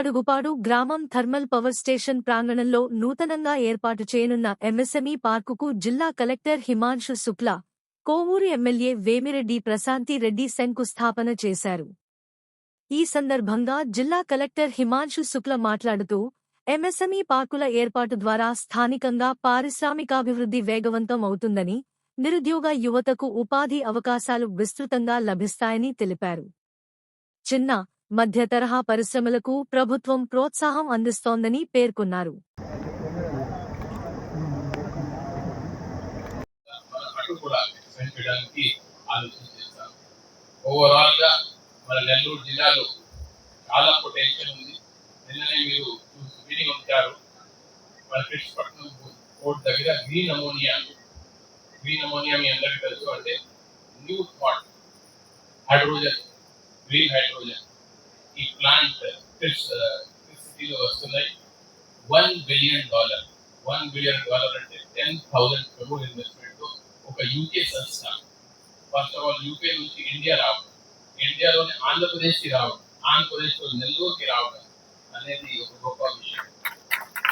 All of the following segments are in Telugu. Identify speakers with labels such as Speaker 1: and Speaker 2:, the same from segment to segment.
Speaker 1: కడుగుపాడు గ్రామం థర్మల్ పవర్ స్టేషన్ ప్రాంగణంలో నూతనంగా ఏర్పాటు చేయనున్న ఎంఎస్ఎంఈ పార్కుకు జిల్లా కలెక్టర్ హిమాంశు శుక్లా, కోవూరు ఎమ్మెల్యే వేమిరెడ్డి ప్రశాంతి రెడ్డి శంకుస్థాపన చేశారు. ఈ సందర్భంగా జిల్లా కలెక్టర్ హిమాంశు శుక్లా మాట్లాడుతూ, ఎంఎస్ఎంఈ పార్కుల ఏర్పాటు ద్వారా స్థానికంగా పారిశ్రామికాభివృద్ధి వేగవంతం అవుతుందని, నిరుద్యోగ యువతకు ఉపాధి అవకాశాలు విస్తృతంగా లభిస్తాయని తెలిపారు. చిన్న, మధ్య తరహా పరిశ్రమలకు ప్రభుత్వం ప్రోత్సాహం అందిస్తోందని పేర్కొన్నారు.
Speaker 2: ఓవరాల్ గా మన నెల్లూరు జిల్లాలో చాలా పొటెన్షియల్ ఉంది. నిన్ననే మీరు విని ఉంటారు, మన కృష్ణపట్నం పోర్ట్ దగ్గర గ్రీన్ అమోనియా మీ అందరికీ తెలుసు. అంటే new spot hydrogen, green hydrogen ఈ ప్లాంట్ సిటీలో వస్తున్నాయి. $1 బిలియన్ అంటే 10,000 crore ఇన్వెస్ట్మెంట్ తో ఒక యూకే సంస్థ. ఫస్ట్ ఆఫ్ ఆల్ యూకే నుంచి ఇండియా రావడం, ఇండియాలోని ఆంధ్రప్రదేశ్కి రావడం, ఆంధ్రప్రదేశ్లో నెల్లూరుకి రావడం అనేది ఒక గొప్ప విషయం.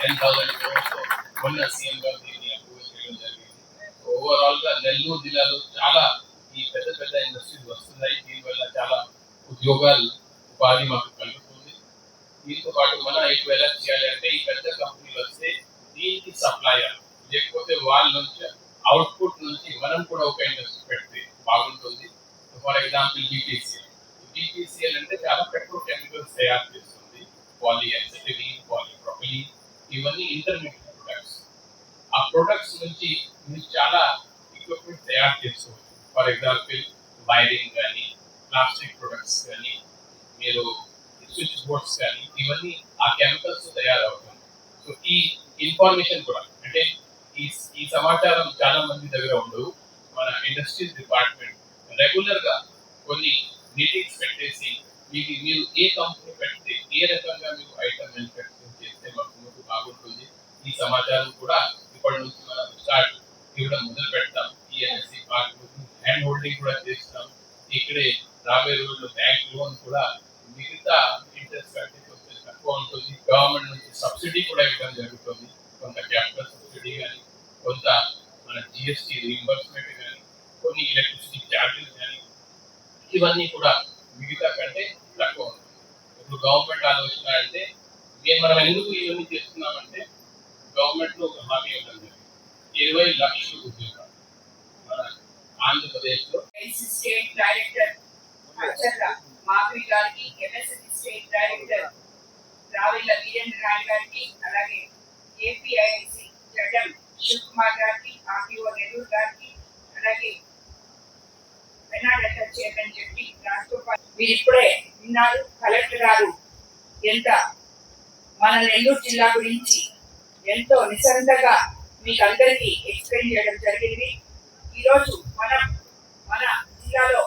Speaker 2: 10,000 crores తో మొన్న సీఎం గారు దీన్ని అప్రూవల్ చేయడం జరిగింది. ఓవరాల్ గా నెల్లూరు జిల్లాలో చాలా ఈ పెద్ద పెద్ద ఇండస్ట్రీస్ వస్తున్నాయి. దీనివల్ల చాలా ఉపాధి మాకు కలుగుతుంది. దీంతో పాటు మనం ఎక్కువ ఎలా చేయాలి అంటే, ఈ పెద్ద కంపెనీలు వస్తే దీనికి సప్లయర్, లేకపోతే వాళ్ళ నుంచి అవుట్పుట్ నుంచి మనం కూడా ఒక ఇండస్ట్రీ పెడితే బాగుంటుంది. ఫర్ ఎగ్జాంపుల్ బీపీసీఎల్ అంటే చాలా పెట్రోకెమికల్స్ తయారు చేస్తుంది. పాలిఎసిటిలీన్, పాలిప్రొపిలీన్, ఇవన్నీ ఇంటర్మీడియట్ ప్రొడక్ట్స్. ఆ ప్రొడక్ట్స్ నుంచి మీరు చాలా ఎక్విప్మెంట్ తయారు చేసుకోవచ్చు. ఫర్ ఎగ్జాంపుల్ వైరింగ్ కానీ, ప్లాస్టిక్ ప్రొడక్ట్స్ కానీ, మీరు స్విచ్ బోర్డ్స్ కానీ, ఇవన్నీ ఆ కెమికల్స్ తయారవుతుంది. సో ఈ ఇన్ఫర్మేషన్ కూడా అంటే ఈ సమాచారం చాలా మంది దగ్గర ఉండదు. మన ఇండస్ట్రీస్ డిపార్ట్మెంట్ రెగ్యులర్ గా కొన్ని మీటింగ్స్ పెట్టేసి మీరు ఏ కంపెనీ పెడితే ఏ రకంగా మీరు ఐటమ్ మ్యానుఫ్యాక్చరింగ్ చేస్తే మాకు బాగుంటుంది, ఈ సమాచారం కూడా ఇప్పటి నుంచి మనం స్టార్ట్ ఇవ్వడం మొదలు పెడతాం. ఈ ఎన్ఎస్సి పార్క్ హ్యాండ్ హోల్డింగ్ కూడా చేస్తాం. ఇక్కడే రాబోయే రోజుల్లో బ్యాంక్ లోన్ కూడా మిగతా ఇంట్రెస్ట్ కంటే కొంచెం తక్కువ ఉంటుంది. గవర్నమెంట్ నుంచి సబ్సిడీ కూడా ఇవ్వడం జరుగుతుంది. కొంత క్యాపిటల్ సబ్సిడీ కానీ, కొంత మన జిఎస్టీ రీయింబర్స్మెంట్ కానీ, కొన్ని ఎలక్ట్రిసిటీ ఛార్జెస్ కానీ, ఇవన్నీ కూడా మిగతా కంటే తక్కువ ఉంటుంది. ఇప్పుడు గవర్నమెంట్ ఆలోచన అంటే మనం ఎందుకు ఇవన్నీ చేస్తున్నామంటే, గవర్నమెంట్ లో ఒక హామీ ఇవ్వడం జరిగింది, 20 లక్షల ఉద్యోగాలు మన ఆంధ్రప్రదేశ్ లో.
Speaker 3: స్టేట్ డైరెక్టర్ మాధవి గారికి, MSME state director Ravilla Veerendra Naidu గారికి, అలాగే ఏపీఐసి జడ్ఎం శివకుమార్ గారికి, ఆర్టీఓ నెల్లూరు గారికి, అలాగే పెన్నాడెక్టర్ చైర్మన్ చెప్పి రాష్ట్రపతి మీరు ఇప్పుడే విన్నారు. కలెక్టర్ గారు ఎంత మన నెల్లూరు జిల్లా గురించి ఎంతో నిశ్శబ్దంగా మీకు అందరికీ ఎక్స్ప్లెయిన్ చేయడం జరిగింది. ఈరోజు మన జిల్లాలో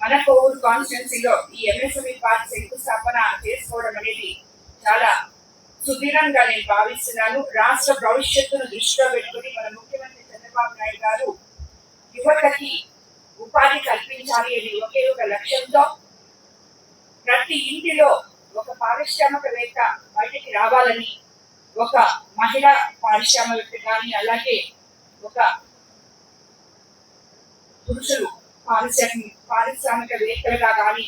Speaker 3: మన కోవూరు కాన్స్టిట్యున్సీలో ఈ ఎంఎస్ఎంఈ పార్క్ శంకుస్థాపన చేసుకోవడం అనేది చాలా సుదీర్ఘంగా నేను భావిస్తున్నాను. రాష్ట్ర భవిష్యత్తును దృష్టిలో పెట్టుకుని మన ముఖ్యమంత్రి చంద్రబాబు నాయుడు గారు యువతకి ఉపాధి కల్పించాలి అని ఒకే ఒక లక్ష్యంతో ప్రతి ఇంటిలో ఒక పారిశ్రామికవేత్త బయటికి రావాలని, ఒక మహిళా పారిశ్రామికవేత్త కానీ, అలాగే ఒక పురుషులు పారిశ్రామికవేత్తలుగా కానీ